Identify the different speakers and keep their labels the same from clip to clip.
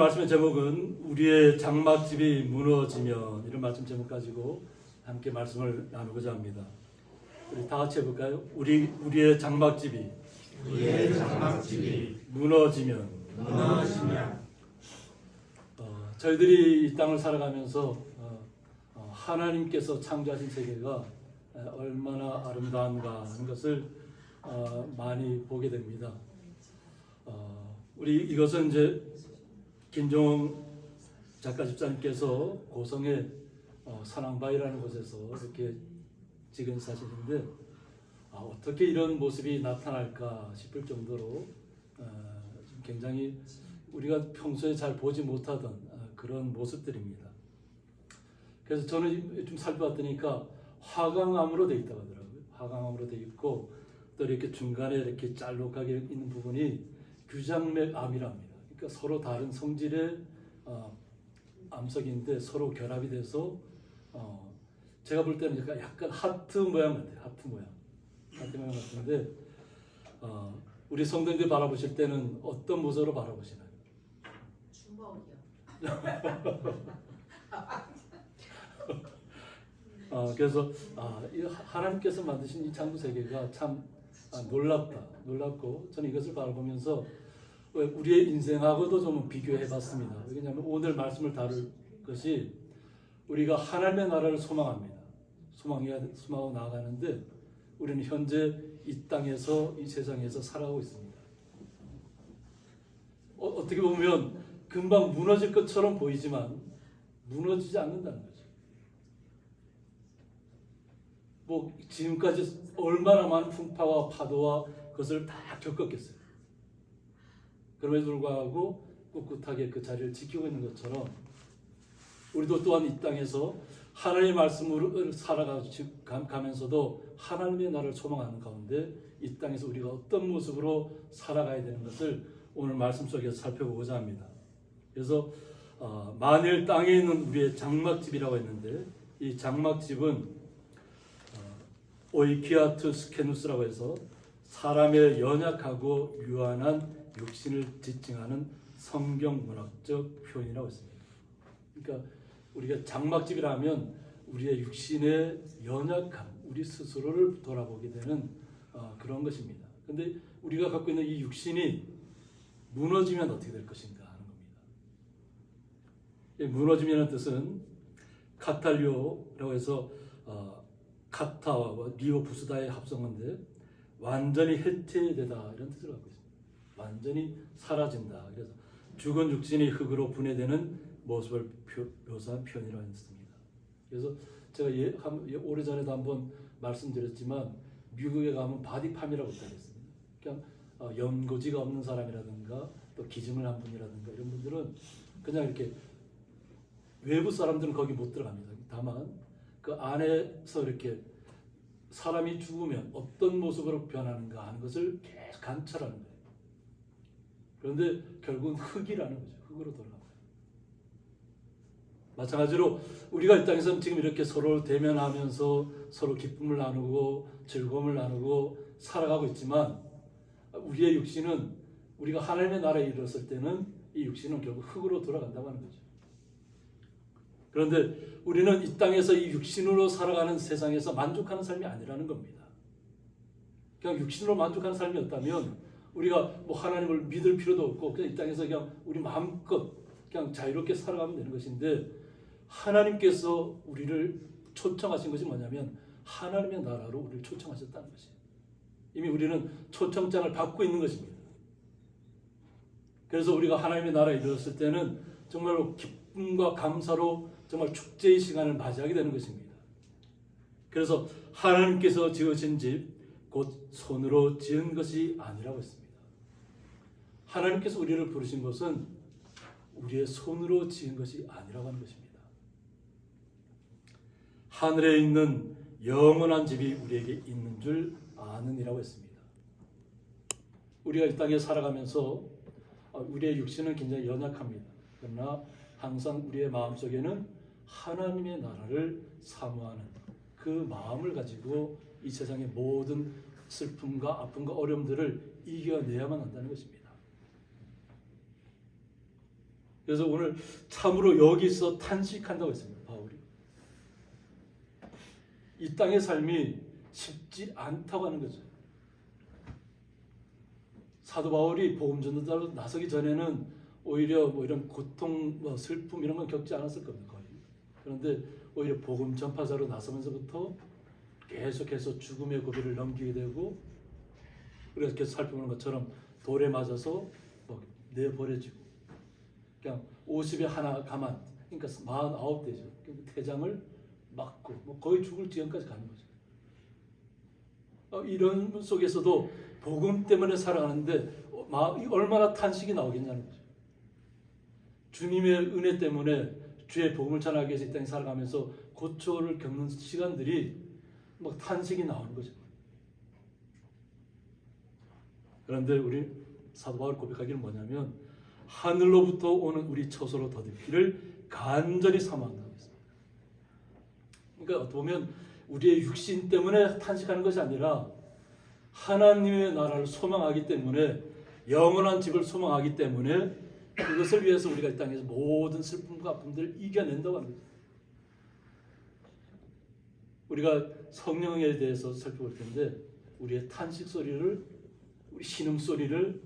Speaker 1: 말씀의 제목은 우리의 장막집이 무너지면, 이런 말씀 제목 가지고 함께 말씀을 나누고자 합니다. 우리 다 같이 해볼까요? 우리의 장막집이 무너지면 저희들이 이 땅을 살아가면서 하나님께서 창조하신 세계가 얼마나 아름다운가 하는 것을 많이 보게 됩니다. 우리 이것은 이제 김종웅 작가 집사님께서 고성의 산왕바위라는 곳에서 이렇게 찍은 사진인데 어떻게 이런 모습이 나타날까 싶을 정도로 굉장히 우리가 평소에 잘 보지 못하던 그런 모습들입니다. 그래서 저는 좀 살펴봤더니까 화강암으로 되어 있다고 하더라고요. 화강암으로 되어 있고 또 이렇게 중간에 이렇게 짤록하게 있는 부분이 규장맥암이랍니다. 그러니까 서로 다른 성질의 암석인데 서로 결합이 돼서 제가 볼 때는 약간 하트 모양 같아요. 하트 모양 같은데 우리 성도님들 바라보실 때는 어떤 모습으로 바라보시나요?
Speaker 2: 주먹이요.
Speaker 1: 그래서 하나님께서 만드신 이 창조 세계가 참 놀랍고 저는 이것을 바라보면서 우리의 인생하고도 좀 비교해봤습니다. 왜냐하면 오늘 말씀을 다룰 것이 우리가 하나님의 나라를 소망합니다. 소망하고 나아가는데 우리는 현재 이 땅에서 이 세상에서 살아가고 있습니다. 어떻게 보면 금방 무너질 것처럼 보이지만 무너지지 않는다는 거죠. 뭐 지금까지 얼마나 많은 풍파와 파도와 그것을 다 겪었겠어요. 그럼에도 불구하고 꿋꿋하게 그 자리를 지키고 있는 것처럼 우리도 또한 이 땅에서 하나님의 말씀으로 살아가면서도 하나님의 나라를 소망하는 가운데 이 땅에서 우리가 어떤 모습으로 살아가야 되는 것을 오늘 말씀 속에서 살펴보고자 합니다. 그래서 만일 땅에 있는 우리의 장막집이라고 했는데 이 장막집은 오이키아투 스케누스라고 해서 사람의 연약하고 유한한 육신을 지칭하는 성경문학적 표현이라고 했습니다. 그러니까 우리가 장막집이라면 우리의 육신의 연약함, 우리 스스로를 돌아보게 되는 그런 것입니다. 그런데 우리가 갖고 있는 이 육신이 무너지면 어떻게 될 것인가 하는 겁니다. 무너지면의 뜻은 카탈리오라고 해서 카타와 리오 부스다의 합성어인데 완전히 해체되다 이런 뜻을 갖고 있습니다. 완전히 사라진다. 그래서 죽은 육신이 흙으로 분해되는 모습을 묘사한 표현이라고 했습니다. 그래서 제가 오래전에도 한번 말씀드렸지만 미국에 가면 바디팜이라고 있습니다. 그냥 연고지가 없는 사람이라든가 또 기증을 한 분이라든가 이런 분들은 그냥 이렇게 외부 사람들은 거기 못 들어갑니다. 다만 그 안에서 이렇게 사람이 죽으면 어떤 모습으로 변하는가 하는 것을 계속 관찰하는 거예요. 그런데 결국은 흙이라는 거죠. 흙으로 돌아가요. 마찬가지로 우리가 이 땅에서는 지금 이렇게 서로 대면하면서 서로 기쁨을 나누고 즐거움을 나누고 살아가고 있지만 우리의 육신은 우리가 하나님의 나라에 이르렀을 때는 이 육신은 결국 흙으로 돌아간다고 하는 거죠. 그런데 우리는 이 땅에서 이 육신으로 살아가는 세상에서 만족하는 삶이 아니라는 겁니다. 그냥 육신으로 만족하는 삶이었다면 우리가 뭐 하나님을 믿을 필요도 없고 그냥 이 땅에서 그냥 우리 마음껏 그냥 자유롭게 살아가면 되는 것인데 하나님께서 우리를 초청하신 것이 뭐냐면 하나님의 나라로 우리를 초청하셨다는 것이에요. 이미 우리는 초청장을 받고 있는 것입니다. 그래서 우리가 하나님의 나라에 이르렀을 때는 정말로 기쁨과 감사로 정말 축제의 시간을 맞이하게 되는 것입니다. 그래서 하나님께서 지으신 집, 곧 손으로 지은 것이 아니라고 했습니다. 하나님께서 우리를 부르신 것은 우리의 손으로 지은 것이 아니라고 하는 것입니다. 하늘에 있는 영원한 집이 우리에게 있는 줄 아느니라고 했습니다. 우리가 이 땅에 살아가면서 우리의 육신은 굉장히 연약합니다. 그러나 항상 우리의 마음속에는 하나님의 나라를 사모하는 그 마음을 가지고 이 세상의 모든 슬픔과 아픔과 어려움들을 이겨내야만 한다는 것입니다. 그래서 오늘 참으로 여기서 탄식한다고 했습니다. 바울이 이 땅의 삶이 쉽지 않다고 하는 거죠. 사도 바울이 복음 전도자로 나서기 전에는 오히려 뭐 이런 고통, 뭐 슬픔 이런 건 겪지 않았을 겁니다. 거의. 그런데 오히려 복음 전파자로 나서면서부터 계속해서 죽음의 고비를 넘기게 되고, 그래서 계속 살펴보는 것처럼 돌에 맞아서 뭐 내버려지고, 그냥 50에 하나 가만, 그러니까 49대죠. 태장을 맞고 뭐 거의 죽을 지경까지 가는 거죠. 이런 속에서도 복음 때문에 살아가는데 얼마나 탄식이 나오겠냐는 거죠. 주님의 은혜 때문에 주의 복음을 전하기 위해서 이 땅에 살아가면서 고초를 겪는 시간들이 막 탄식이 나오는 거죠. 그런데 우리 사도 바울 고백하기는 뭐냐면 하늘로부터 오는 우리 처소로 더딥기를 간절히 사모한다고 했습니다. 그러니까 어떻게 보면 우리의 육신 때문에 탄식하는 것이 아니라 하나님의 나라를 소망하기 때문에, 영원한 집을 소망하기 때문에 그것을 위해서 우리가 이 땅에서 모든 슬픔과 아픔들을 이겨낸다고 하는 거죠. 우리가 성령에 대해서 살펴볼 텐데 우리의 탄식 소리를, 우리 신음 소리를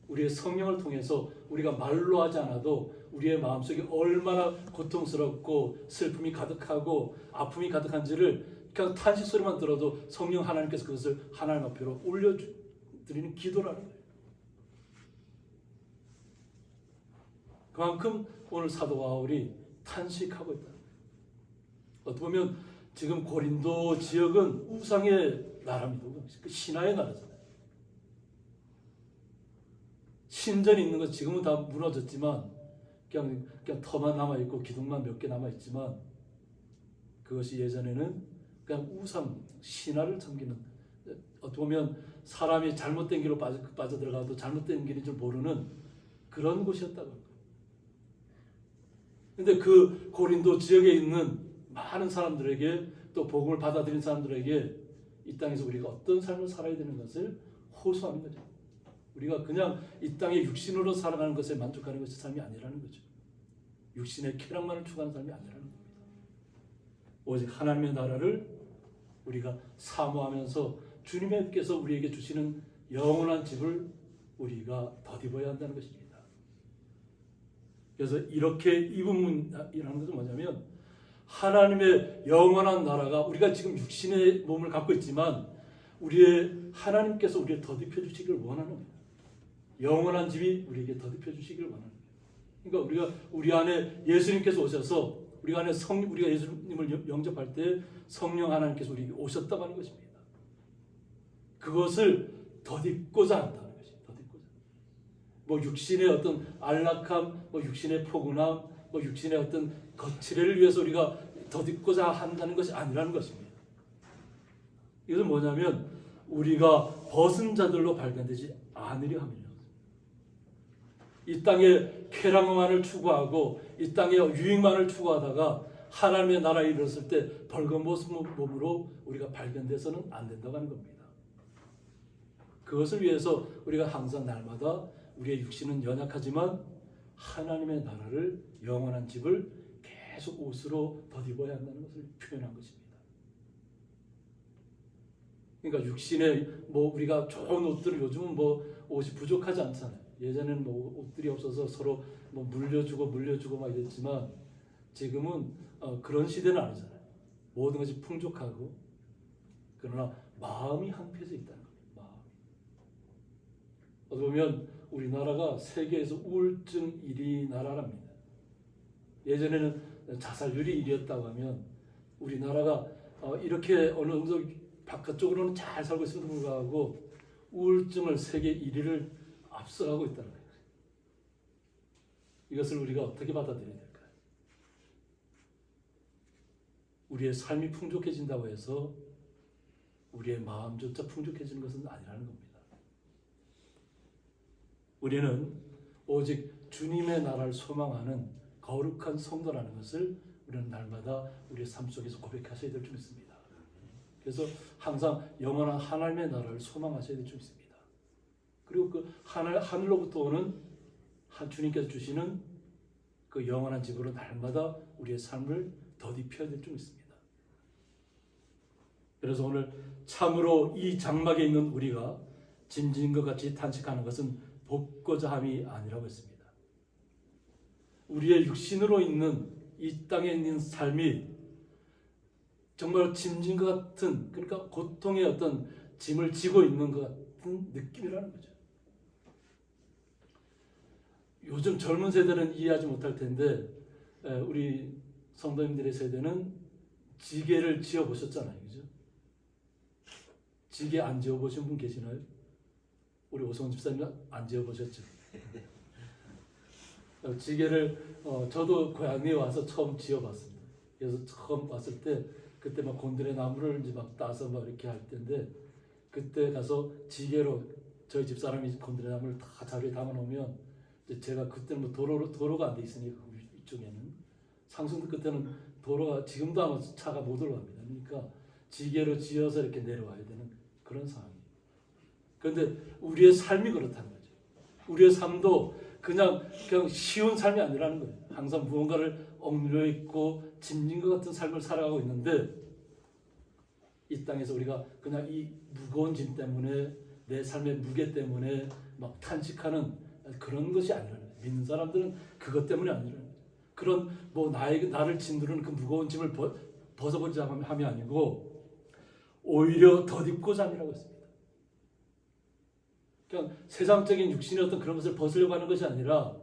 Speaker 1: 우리의 성령을 통해서 우리가 말로 하지 않아도 우리의 마음속에 얼마나 고통스럽고 슬픔이 가득하고 아픔이 가득한지를 그냥 탄식 소리만 들어도 성령 하나님께서 그것을 하나님 앞으로 올려드리는 기도라는 거예요. 그만큼 오늘 사도 바울이 탄식하고 있다. 어떻게 보면 지금 고린도 지역은 우상의 나라입니다. 그 신화의 나라잖아요. 신전이 있는 것 지금은 다 무너졌지만 그냥 터만 남아있고 기둥만 몇 개 남아있지만, 그것이 예전에는 그냥 우상, 신화를 섬기는, 어떻게 보면 사람이 잘못된 길로 빠져들어가도 잘못된 길인 줄 모르는 그런 곳이었다고 합니다. 그런데 그 고린도 지역에 있는 많은 사람들에게, 또 복음을 받아들인 사람들에게 이 땅에서 우리가 어떤 삶을 살아야 되는 것을 호소하는 거죠. 우리가 그냥 이 땅의 육신으로 살아가는 것에 만족하는 것이 삶이 아니라는 거죠. 육신의 쾌락만을 추구하는 삶이 아니라는 겁니다. 오직 하나님의 나라를 우리가 사모하면서 주님께서 우리에게 주시는 영원한 집을 우리가 덧입어야 한다는 것입니다. 그래서 이렇게 이 부분이라는 것은 뭐냐면, 하나님의 영원한 나라가, 우리가 지금 육신의 몸을 갖고 있지만 우리의 하나님께서 우리를 덧입혀 주시기를 원하는 거예요. 영원한 집이 우리에게 덧입혀 주시기를 원하는 거예요. 그러니까 우리 안에 예수님께서 오셔서 우리가 예수님을 영접할 때 성령 하나님께서 우리에게 오셨다고 하는 것입니다. 그것을 덧입고자 한다는 것이, 덧입고자. 뭐 육신의 어떤 안락함, 뭐 육신의 포근함, 뭐 육신의 어떤 거칠애를 위해서 우리가 덧입고자 한다는 것이 아니라는 것입니다. 이것은 뭐냐면 우리가 벗은 자들로 발견되지 않으려 함이라. 이 땅의 쾌락만을 추구하고 이 땅의 유익만을 추구하다가 하나님의 나라에 이르렀을 때 벌거벗은 몸으로 우리가 발견돼서는 안 된다고 하는 겁니다. 그것을 위해서 우리가 항상 날마다 우리의 육신은 연약하지만 하나님의 나라를, 영원한 집을 계속 옷으로 덧입어야 한다는 것을 표현한 것입니다. 그러니까 육신에 뭐 우리가 좋은 옷들을, 요즘은 뭐 옷이 부족하지 않잖아요. 예전에는 뭐 옷들이 없어서 서로 뭐 물려주고 막 이랬지만 지금은 그런 시대는 아니잖아요. 모든 것이 풍족하고, 그러나 마음이 한패해져 있다는 겁니다. 마음. 어떻게 보면 우리나라가 세계에서 우울증 1위 나라랍니다. 예전에는 자살률이 1위였다고 하면 우리나라가 이렇게 어느 정도 바깥쪽으로는 잘 살고 있음에도 불구하고 우울증을 세계 1위를 앞서가고 있다는 거예요. 이것을 우리가 어떻게 받아들여야 될까요? 우리의 삶이 풍족해진다고 해서 우리의 마음조차 풍족해지는 것은 아니라는 겁니다. 우리는 오직 주님의 나라를 소망하는 거룩한 성도라는 것을 우리는 날마다 우리의 삶 속에서 고백하셔야 될 줄 믿습니다. 그래서 항상 영원한 하나님의 나라를 소망하셔야 될 줄 믿습니다. 그리고 그 하늘로부터 오는 주님께서 주시는 그 영원한 집으로 날마다 우리의 삶을 더딥혀야 될 줄 믿습니다. 그래서 오늘 참으로 이 장막에 있는 우리가 짐진과 같이 탄식하는 것은 복고자 함이 아니라고 했습니다. 우리의 육신으로 있는 이 땅에 있는 삶이 정말 짐진과 같은, 그러니까 고통의 어떤 짐을 지고 있는 것 같은 느낌이라는 거죠. 요즘 젊은 세대는 이해하지 못할 텐데 우리 성도님들의 세대는 지게를 지어 보셨잖아요, 그죠? 지게 안 지어 보신 분 계시나요? 우리 오성훈 집사님 안 지어 보셨죠? 지게를 저도 고향에 와서 처음 지어 봤습니다. 그래서 처음 왔을 때 그때 막 곤드레 나무를 이제 막 따서 막 이렇게 할 때인데, 그때 가서 지게로 저희 집사람이 곤드레 나무를 다 자리에 담아 놓으면 이제 제가 그때는 뭐 도로가 안 돼 있으니까 이쪽에는 상승도 끝에는 도로가 지금도 아마 차가 못 올라갑니다. 그러니까 지게로 지어서 이렇게 내려와야 되는 그런 상황이에요. 그런데 우리의 삶이 그렇다는 거죠. 우리의 삶도 그냥 쉬운 삶이 아니라는 거예요. 항상 무언가를 억눌려 있고 짐진 것 같은 삶을 살아가고 있는데, 이 땅에서 우리가 그냥 이 무거운 짐 때문에, 내 삶의 무게 때문에 막 탄식하는 그런 것이 아니라는 거예요. 믿는 사람들은 그것 때문에 아니라는 거예요. 그런 뭐 나를 짓누르는 그 무거운 짐을 벗어보자 함이 아니고 오히려 덧입고자 함이라고 했습니다. 그냥 세상적인 육신의 어떤 그런 것을 벗으려고 하는 것이 아니라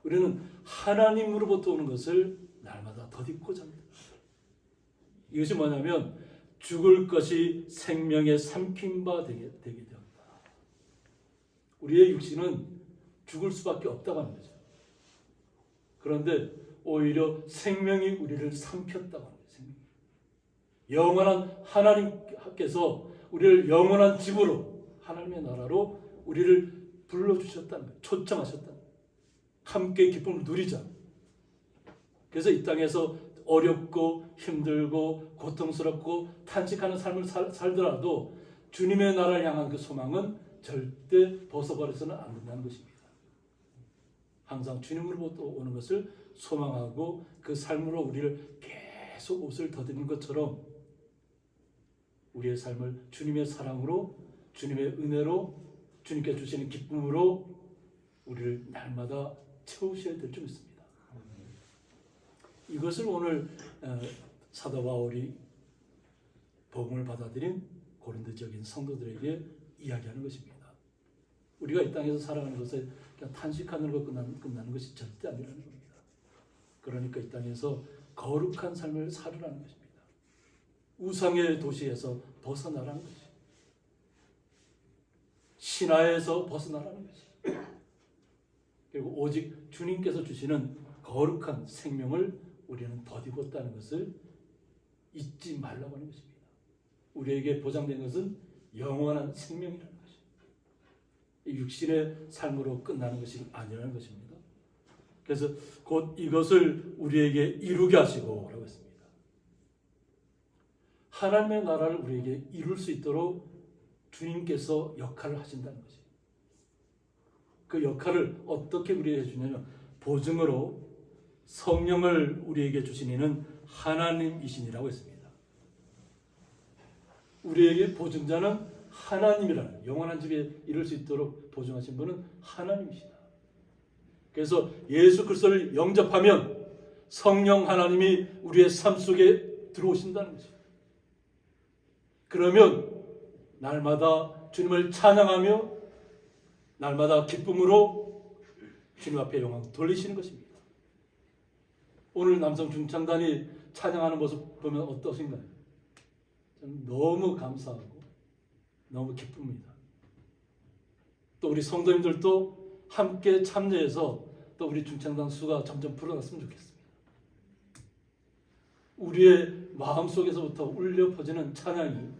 Speaker 1: 우리는 하나님으로부터 오는 것을 날마다 덧입고자 합니다. 이것이 뭐냐면 죽을 것이 생명의 삼킨 바 되게 되었다. 우리의 육신은 죽을 수밖에 없다고 하는 거죠. 그런데 오히려 생명이 우리를 삼켰다고 하는 거예요. 영원한 하나님께서 우리를 영원한 집으로, 하나님의 나라로 우리를 불러주셨다는 거예요. 초청하셨다는 거예요. 함께 기쁨을 누리자. 그래서 이 땅에서 어렵고 힘들고 고통스럽고 탄식하는 삶을 살더라도 주님의 나라를 향한 그 소망은 절대 벗어버려서는 안 된다는 것입니다. 항상 주님으로부터 오는 것을 소망하고 그 삶으로 우리를 계속 옷을 더듬는 것처럼 우리의 삶을 주님의 사랑으로, 주님의 은혜로, 주님께 주시는 기쁨으로 우리를 날마다 채우셔야 될 줄 믿습니다. 이것을 오늘 사도 바울이 복음을 받아들인 고린도 지역인 성도들에게 이야기하는 것입니다. 우리가 이 땅에서 살아가는 것에 그냥 탄식하는 것 끝나는 것이 절대 아니라는 겁니다. 그러니까 이 땅에서 거룩한 삶을 살으라는 것입니다. 우상의 도시에서 벗어나라는 것이, 신화에서 벗어나라는 것이, 그리고 오직 주님께서 주시는 거룩한 생명을 우리는 덧입었다는 것을 잊지 말라고 하는 것입니다. 우리에게 보장된 것은 영원한 생명이라는 것입니다. 육신의 삶으로 끝나는 것이 아니라는 것입니다. 그래서 곧 이것을 우리에게 이루게 하시고 라고 했습니다. 하나님의 나라를 우리에게 이룰 수 있도록 주님께서 역할을 하신다는 것이, 그 역할을 어떻게 우리에게 해주냐면 보증으로 성령을 우리에게 주신 이는 하나님이시니라고 했습니다. 우리에게 보증자는 하나님이라는, 영원한 집에 이룰 수 있도록 보증하신 분은 하나님이시다. 그래서 예수 그리스도를 영접하면 성령 하나님이 우리의 삶 속에 들어오신다는 것입니다. 그러면 날마다 주님을 찬양하며 날마다 기쁨으로 주님 앞에 영광 돌리시는 것입니다. 오늘 남성 중창단이 찬양하는 모습 보면 어떠신가요? 저는 너무 감사하고 너무 기쁩니다. 또 우리 성도님들도 함께 참여해서 또 우리 중창단 수가 점점 불어났으면 좋겠습니다. 우리의 마음속에서부터 울려 퍼지는 찬양이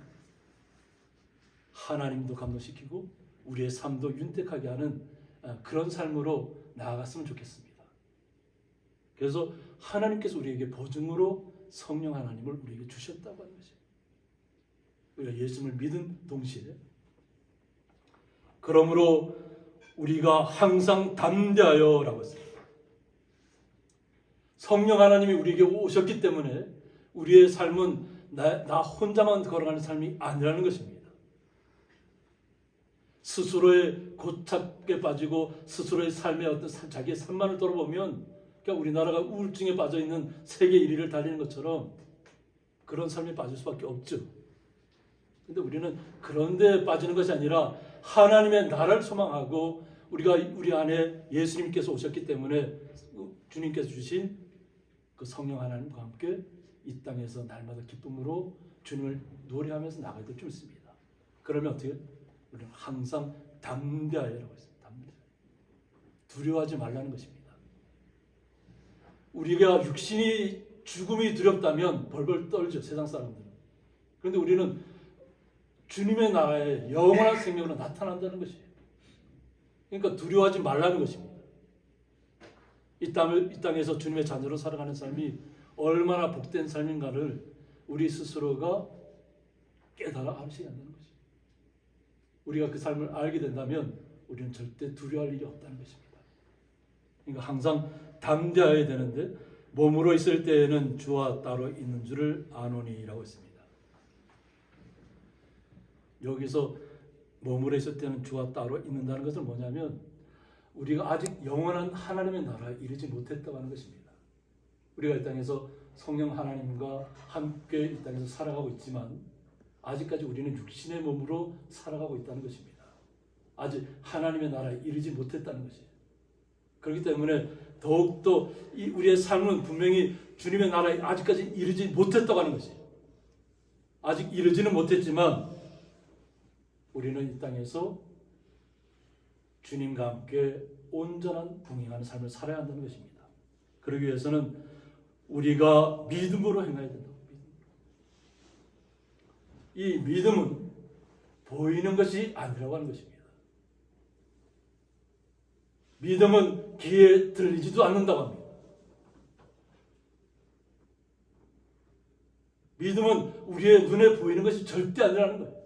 Speaker 1: 하나님도 감동시키고 우리의 삶도 윤택하게 하는 그런 삶으로 나아갔으면 좋겠습니다. 그래서 하나님께서 우리에게 보증으로 성령 하나님을 우리에게 주셨다고 하는 것이에요. 우리가 예수님을 믿은 동시에, 그러므로 우리가 항상 담대하여 라고 했습니다. 성령 하나님이 우리에게 오셨기 때문에 우리의 삶은 나 혼자만 걸어가는 삶이 아니라는 것입니다. 스스로의 고착에 빠지고 스스로의 삶의 어떤 자기의 삶만을 돌아보면 그러니까 우리나라가 우울증에 빠져 있는 세계 1위를 달리는 것처럼 그런 삶에 빠질 수밖에 없죠. 근데 우리는 그런 데 빠지는 것이 아니라 하나님의 나라를 소망하고 우리 안에 예수님께서 오셨기 때문에 주님께서 주신 그 성령 하나님과 함께 이 땅에서 날마다 기쁨으로 주님을 노래하면서 나가야 될 줄 믿습니다. 그러면 어떻게? 우리는 항상 담대하여라고 했습니다. 두려워하지 말라는 것입니다. 우리가 육신이 죽음이 두렵다면 벌벌 떨죠. 세상 사람들은. 그런데 우리는 주님의 나라에 영원한 생명으로 나타난다는 것이에요. 그러니까 두려워하지 말라는 것입니다. 이 땅에서 주님의 자녀로 살아가는 삶이 얼마나 복된 삶인가를 우리 스스로가 깨달아 알으셔야 한다는 것입니다. 우리가 그 삶을 알게 된다면 우리는 절대 두려워할 일이 없다는 것입니다. 그러니까 항상 담대해야 되는데 몸으로 있을 때에는 주와 따로 있는 줄을 아노니라고 했습니다. 여기서 몸으로 있을 때는 주와 따로 있는다는 것은 뭐냐면 우리가 아직 영원한 하나님의 나라에 이르지 못했다고 하는 것입니다. 우리가 이 땅에서 성령 하나님과 함께 이 땅에서 살아가고 있지만 아직까지 우리는 육신의 몸으로 살아가고 있다는 것입니다. 아직 하나님의 나라에 이르지 못했다는 것이에요. 그렇기 때문에 더욱더 우리의 삶은 분명히 주님의 나라에 아직까지 이르지 못했다고 하는 것이에요. 아직 이르지는 못했지만 우리는 이 땅에서 주님과 함께 온전한 동행하는 삶을 살아야 한다는 것입니다. 그러기 위해서는 우리가 믿음으로 행해야 된다. 이 믿음은 보이는 것이 아니라고 하는 것입니다. 믿음은 귀에 들리지도 않는다고 합니다. 믿음은 우리의 눈에 보이는 것이 절대 아니라는 거예요.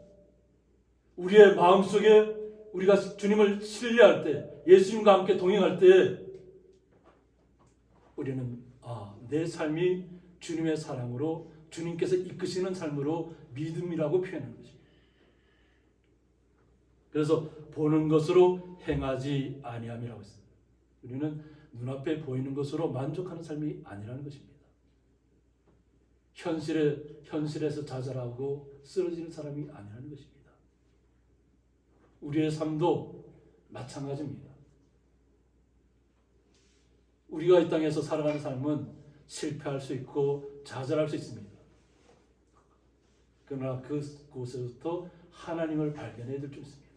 Speaker 1: 우리의 마음속에 우리가 주님을 신뢰할 때, 예수님과 함께 동행할 때 우리는 내 삶이 주님의 사랑으로 주님께서 이끄시는 삶으로 믿음이라고 표현하는 것입니다. 그래서 보는 것으로 행하지 아니함이라고 했습니다. 우리는 눈앞에 보이는 것으로 만족하는 삶이 아니라는 것입니다. 현실에서 좌절하고 쓰러지는 사람이 아니라는 것입니다. 우리의 삶도 마찬가지입니다. 우리가 이 땅에서 살아가는 삶은 실패할 수 있고 좌절할 수 있습니다. 그러나 그곳에서부터 하나님을 발견해야 될 줄 믿습니다.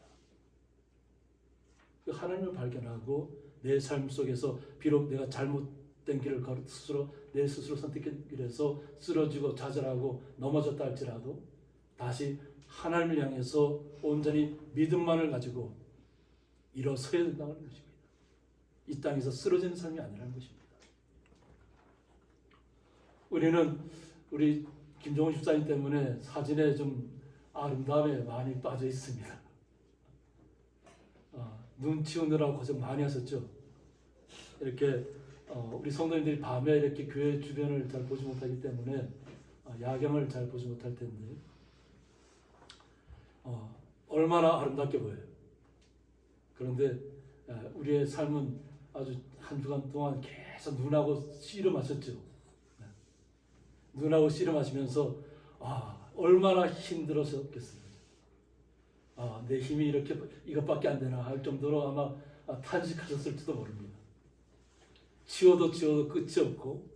Speaker 1: 그 하나님을 발견하고 내 삶 속에서 비록 내가 잘못된 길을 내 스스로 선택한 길에서 쓰러지고 좌절하고 넘어졌다 할지라도 다시 하나님을 향해서 온전히 믿음만을 가지고 일어서야 된다는 것입니다. 이 땅에서 쓰러지는 삶이 아니라는 것입니다. 우리 김종훈 집사님 때문에 사진에 좀 아름다움에 많이 빠져 있습니다. 눈 치우느라고 고생 많이 하셨죠. 이렇게 우리 성도님들이 밤에 이렇게 교회 주변을 잘 보지 못하기 때문에 야경을 잘 보지 못할 텐데 얼마나 아름답게 보여요. 그런데 우리의 삶은 아주 한 주간 동안 계속 눈하고 씨름하셨죠. 눈하고 씨름하시면서 얼마나 힘들었겠어요. 내 힘이 이것밖에 안 되나 할 정도로 아마 탄식하셨을지도 모릅니다. 치워도 끝이 없고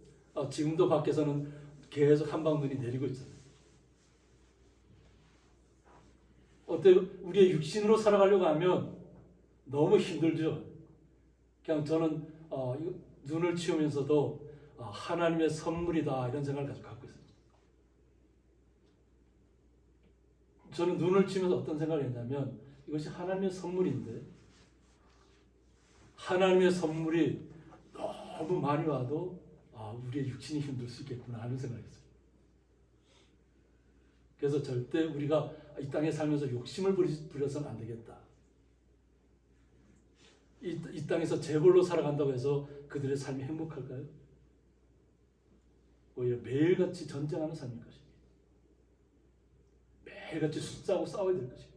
Speaker 1: 지금도 밖에서는 계속 한방눈이 내리고 있잖아요. 우리의 육신으로 살아가려고 하면 너무 힘들죠. 그냥 저는 눈을 치우면서도 하나님의 선물이다 이런 생각을 갖고 있어요. 저는 눈을 치면서 어떤 생각을 했냐면 이것이 하나님의 선물인데 하나님의 선물이 너무 많이 와도 우리의 육신이 힘들 수 있겠구나 하는 생각을 했어요. 그래서 절대 우리가 이 땅에 살면서 욕심을 부려서는 안 되겠다. 이 땅에서 재벌로 살아간다고 해서 그들의 삶이 행복할까요? 오히려 매일같이 전쟁하는 삶일 것입니다. 매일같이 숫자하고 싸워야 될 것입니다.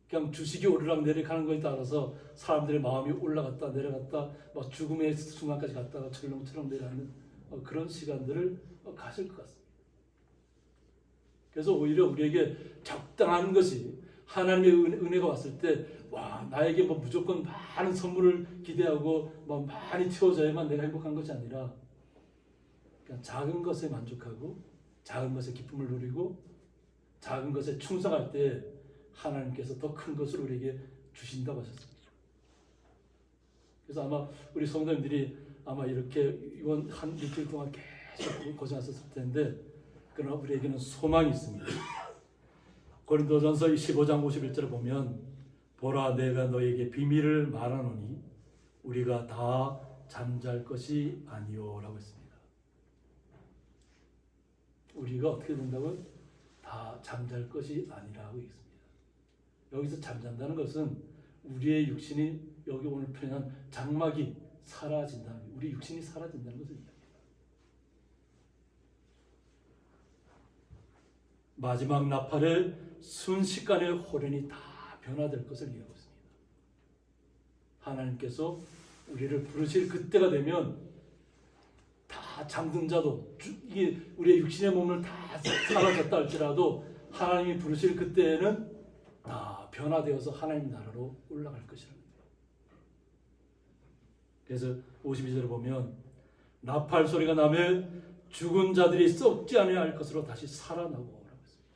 Speaker 1: 그냥 주식이 오르락 내리락 하는 것에 따라서 사람들의 마음이 올라갔다 내려갔다 막 죽음의 순간까지 갔다가 철렁철렁 내려가는 그런 시간들을 가질 것 같습니다. 그래서 오히려 우리에게 적당한 것이 하나님의 은혜가 왔을 때 와, 나에게 뭐 무조건 많은 선물을 기대하고 뭐 많이 채워져야만 내가 행복한 것이 아니라 그냥 작은 것에 만족하고 작은 것의 기쁨을 누리고 작은 것에 충성할 때 하나님께서 더 큰 것을 우리에게 주신다고 하셨습니다. 그래서 아마 우리 성도님들이 아마 이렇게 이번 한 일주일 동안 계속 고생하셨을 텐데 그러나 우리에게는 소망이 있습니다. 고린도전서 15장 51절을 보면 보라 내가 너에게 비밀을 말하노니 우리가 다 잠잘 것이 아니오라고 했습니다. 우리가 어떻게 된다고요? 다 잠잘 것이 아니라고 했습니다. 여기서 잠잔다는 것은 우리의 육신이 여기 오늘 표현한 장막이 사라진다는 거예요. 우리 육신이 사라진다는 것을 이야기합니다. 마지막 나팔에 순식간에 호련이 다 변화될 것을 이야기하고 있습니다. 하나님께서 우리를 부르실 그때가 되면 다 잠든 자도 이게 우리의 육신의 몸을 다 사라졌다 할지라도 하나님이 부르실 그때에는 다 변화되어서 하나님 나라로 올라갈 것이라는 거예요. 그래서 52절을 보면 나팔 소리가 나면 죽은 자들이 썩지 아니할 것으로 다시 살아나고 라고 했습니다.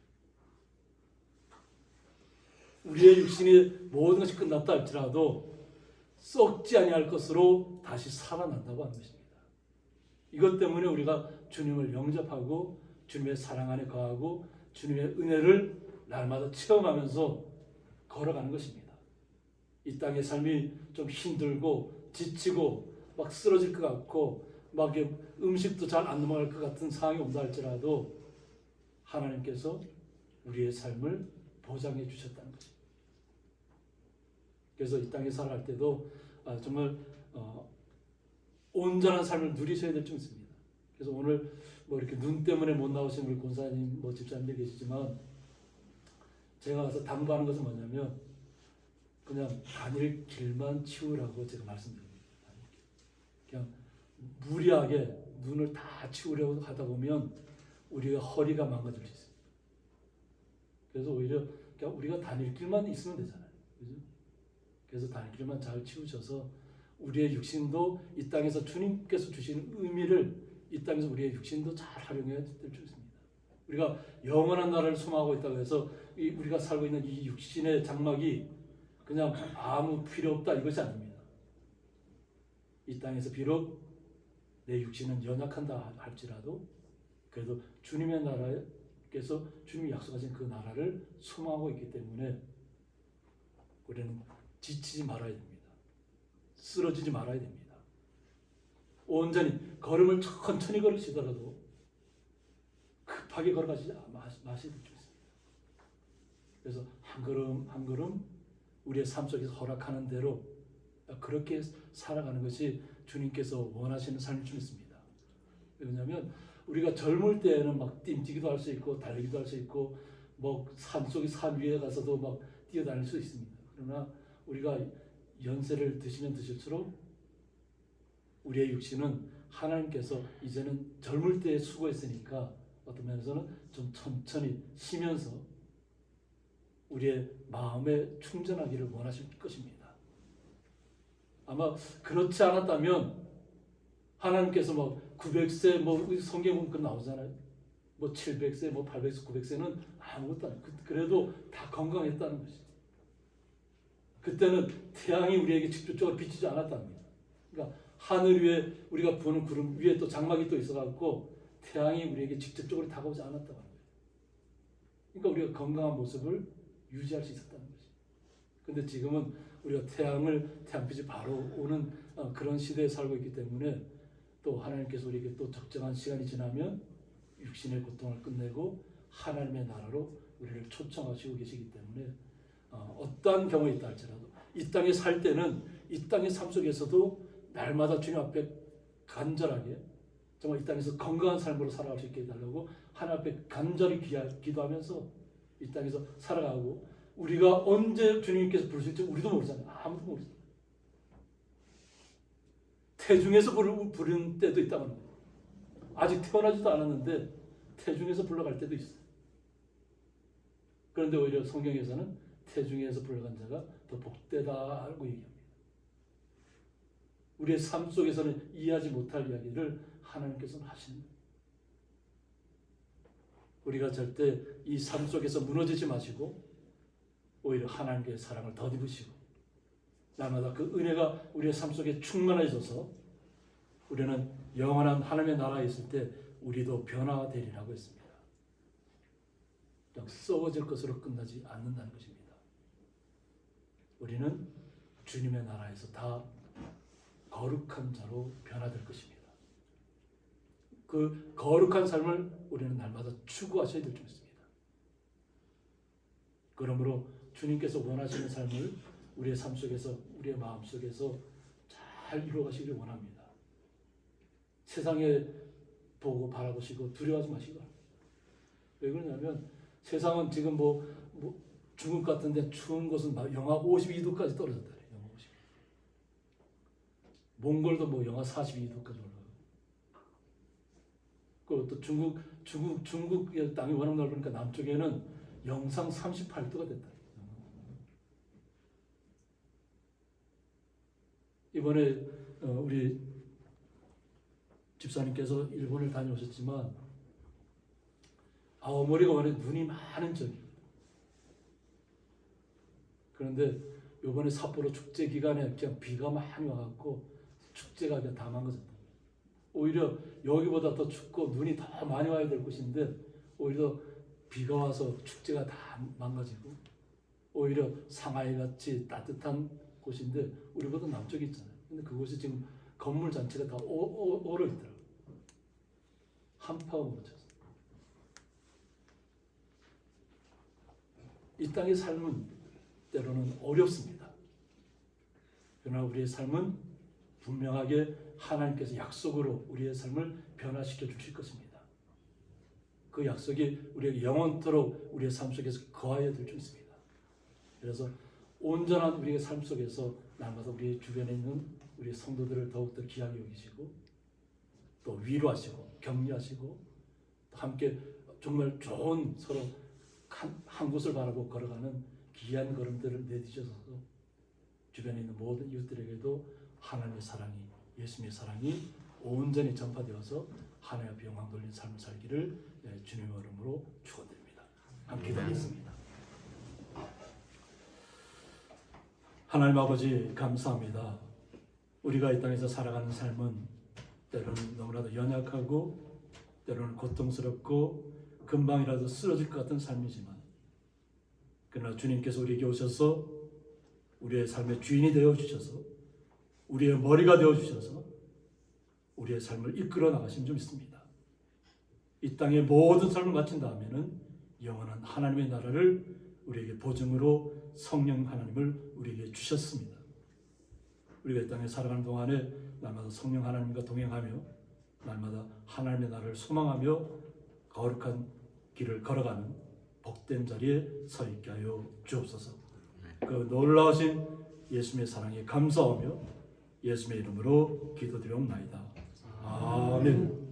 Speaker 1: 우리의 육신이 모든 것이 끝났다 할지라도 썩지 아니할 것으로 다시 살아난다고 하는 것입니다. 이것 때문에 우리가 주님을 영접하고 주님의 사랑 안에 거하고 주님의 은혜를 날마다 체험하면서 걸어가는 것입니다. 이 땅의 삶이 좀 힘들고 지치고 막 쓰러질 것 같고 막 음식도 잘 안 넘어갈 것 같은 상황이 온다 할지라도 하나님께서 우리의 삶을 보장해 주셨다는 것입니다. 그래서 이 땅에 살아갈 때도 정말 온전한 삶을 누리셔야 될 줄 믿습니다. 그래서 오늘 뭐 이렇게 눈 때문에 못 나오신 우리 권사님, 뭐 집사님들 계시지만 제가 가서 당부하는 것은 뭐냐면 그냥 다닐 길만 치우라고 제가 말씀드립니다. 그냥 무리하게 눈을 다 치우려고 하다 보면 우리가 허리가 망가질 수 있습니다. 그래서 오히려 그냥 우리가 다닐 길만 있으면 되잖아요. 그죠? 그래서 다닐 길만 잘 치우셔서 우리의 육신도 이 땅에서 주님께서 주시는 의미를 이 땅에서 우리의 육신도 잘 활용해야 될 줄 믿습니다. 우리가 영원한 나라를 소망하고 있다고 해서 우리가 살고 있는 이 육신의 장막이 그냥 아무 필요 없다 이것이 아닙니다. 이 땅에서 비록 내 육신은 연약한다 할지라도 그래도 주님의 나라에서 주님이 약속하신 그 나라를 소망하고 있기 때문에 우리는 지치지 말아야 됩니다. 쓰러지지 말아야 됩니다. 온전히 걸음을 천천히 걸으시더라도 급하게 걸어가지 마셔야 될 줄 있습니다. 그래서 한 걸음 한 걸음 우리의 삶 속에서 허락하는 대로 그렇게 살아가는 것이 주님께서 원하시는 삶일 줄 믿습니다. 왜냐하면 우리가 젊을 때에는 막 뛰기도 할 수 있고 달리기도 할 수 있고 뭐 산속에 산 위에 가서도 막 뛰어다닐 수 있습니다. 그러나 우리가 연세를 드시면 드실수록 우리의 육신은 하나님께서 이제는 젊을 때 수고했으니까 어떤 면에서는 좀 천천히 쉬면서 우리의 마음에 충전하기를 원하실 것입니다. 아마 그렇지 않았다면 하나님께서 뭐 900세 뭐 성경 보면 그 나오잖아요. 뭐 700세, 뭐 800세, 900세는 아무것도 아니에요. 그래도 다 건강했다는 것이죠. 그때는 태양이 우리에게 직접적으로 비치지 않았답니다. 그러니까 하늘 위에 우리가 보는 구름 위에 또 장막이 또 있어갖고 태양이 우리에게 직접적으로 다가오지 않았다고 하는 거예요. 그러니까 우리가 건강한 모습을 유지할 수 있었다는 거죠. 근데 지금은 우리가 태양빛이 바로 오는 그런 시대에 살고 있기 때문에 또 하나님께서 우리에게 또 적정한 시간이 지나면 육신의 고통을 끝내고 하나님의 나라로 우리를 초청하시고 계시기 때문에 어떠한 경우에 있다 할지라도 이 땅에 살 때는 이 땅의 삶 속에서도 날마다 주님 앞에 간절하게 정말 이 땅에서 건강한 삶으로 살아갈 수 있게 해달라고 하나님 앞에 간절히 기도하면서 이 땅에서 살아가고, 우리가 언제 주님께서 부르실지 우리도 모르잖아요. 아무도 모르잖아요. 태중에서 부르는 때도 있다고 합니다. 아직 태어나지도 않았는데 태중에서 불러갈 때도 있어요. 그런데 오히려 성경에서는 태중에서 불러간 자가 더 복되다고 얘기합니다. 우리의 삶 속에서는 이해하지 못할 이야기를 하나님께서는 하십니다. 우리가 절대 이 삶 속에서 무너지지 마시고 오히려 하나님의 사랑을 덧입으시고 날마다 그 은혜가 우리의 삶 속에 충만해져서 우리는 영원한 하나님의 나라에 있을 때 우리도 변화되리라고 했습니다. 그냥 썩어질 것으로 끝나지 않는다는 것입니다. 우리는 주님의 나라에서 다 거룩한 자로 변화될 것입니다. 그 거룩한 삶을 우리는 날마다 추구하셔야 될 줄 믿습니다. 그러므로 주님께서 원하시는 삶을 우리의 삶 속에서, 우리의 마음 속에서 잘 이루어가시기를 원합니다. 세상에 보고 바라보시고 두려워하지 마시기 바랍니다. 왜 그러냐면 세상은 지금 중국 같은 데 추운 곳은 영하 52도까지 떨어졌다. 영하 52도. 몽골도 영하 42도까지 올라가고. 그리고 또 중국의 땅이 워낙 넓으니까 남쪽에는 영상 38도가 됐다. 이번에 우리 집사님께서 일본을 다녀오셨지만 아오모리가 원래 눈이 많은 지역입니다. 그런데 이번에 삿포로 축제 기간에 그냥 비가 많이 와갖고 축제가 그냥 다 망가졌다. 오히려 여기보다 더 춥고 눈이 더 많이 와야 될 곳인데 오히려 비가 와서 축제가 다 망가지고, 오히려 상하이 같이 따뜻한 곳인데 우리보다 남쪽에 있잖아요. 근데 그곳이 지금 건물 전체가 다 얼어 있더라고요. 한파가 묻혀서. 이 땅의 삶은 때로는 어렵습니다. 그러나 우리의 삶은 분명하게 하나님께서 약속으로 우리의 삶을 변화시켜 주실 것입니다. 그 약속이 우리에게 영원토록 우리의 삶 속에서 거하여 될 줄 믿습니다. 그래서 온전한 우리의 삶 속에서 날마다 우리 주변에 있는 우리 성도들을 더욱더 귀하게 여기시고 또 위로하시고 격려하시고 또 함께 정말 좋은 서로 한 곳을 바라보고 걸어가는 귀한 걸음들을 내디뎌서 주변에 있는 모든 이웃들에게도 하나님의 사랑이, 예수님의 사랑이 온전히 전파되어서 하나님 앞에 영광 돌린 삶을 살기를 주님의 이름으로 축원드립니다. 함께 기도하겠습니다. 하나님 아버지 감사합니다. 우리가 이 땅에서 살아가는 삶은 때로는 너무나도 연약하고 때로는 고통스럽고 금방이라도 쓰러질 것 같은 삶이지만, 그러나 주님께서 우리에게 오셔서 우리의 삶의 주인이 되어 주셔서 우리의 머리가 되어 주셔서 우리의 삶을 이끌어 나가신 줄 믿습니다. 이 땅의 모든 삶을 마친 다음에는 영원한 하나님의 나라를 우리에게 보증으로 성령 하나님을 우리에게 주셨습니다. 우리가 이 땅에 살아가는 동안에 날마다 성령 하나님과 동행하며 날마다 하나님의 나라를 소망하며 거룩한 길을 걸어가는 복된 자리에 서 있게 하여 주옵소서. 그 놀라우신 예수님의 사랑에 감사하며 예수님의 이름으로 기도드리옵나이다. 아멘.